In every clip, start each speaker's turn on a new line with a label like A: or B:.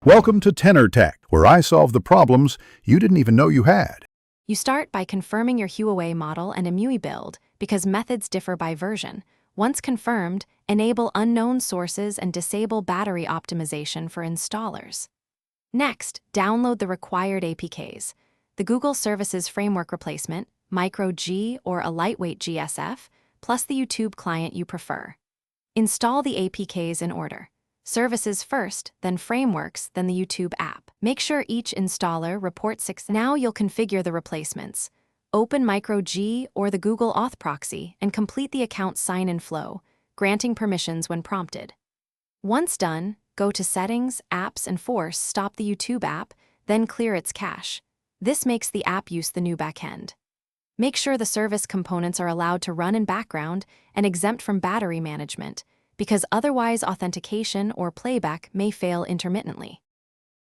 A: Welcome to Tenor Tech, where I solve the problems you didn't even know you had.
B: You start by confirming your Huawei model and EMUI build because methods differ by version. Once confirmed, enable unknown sources and disable battery optimization for installers. Next, download the required APKs, the Google Services Framework Replacement, Micro G or a lightweight GSF, plus the YouTube client you prefer. Install the APKs in order. Services first, then frameworks, then the YouTube app. Make sure each installer reports success. Now you'll configure the replacements. Open Micro G or the Google Auth proxy and complete the account sign-in flow, granting permissions when prompted. Once done, go to Settings, Apps, and force stop the YouTube app, then clear its cache. This makes the app use the new backend. Make sure the service components are allowed to run in background and exempt from battery management, because otherwise authentication or playback may fail intermittently.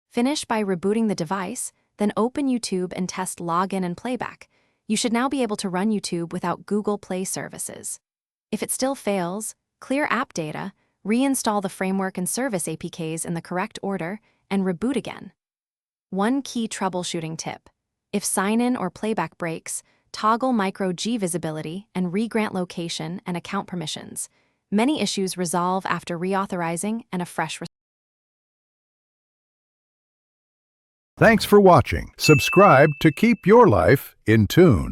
B: Finish by rebooting the device, then open YouTube and test login and playback. You should now be able to run YouTube without Google Play services. If it still fails, clear app data, reinstall the framework and service APKs in the correct order, and reboot again. One key troubleshooting tip: if sign-in or playback breaks, toggle Micro G visibility and re-grant location and account permissions. Many issues resolve after reauthorizing and a fresh.
A: Thanks for watching. Subscribe to keep your life in tune.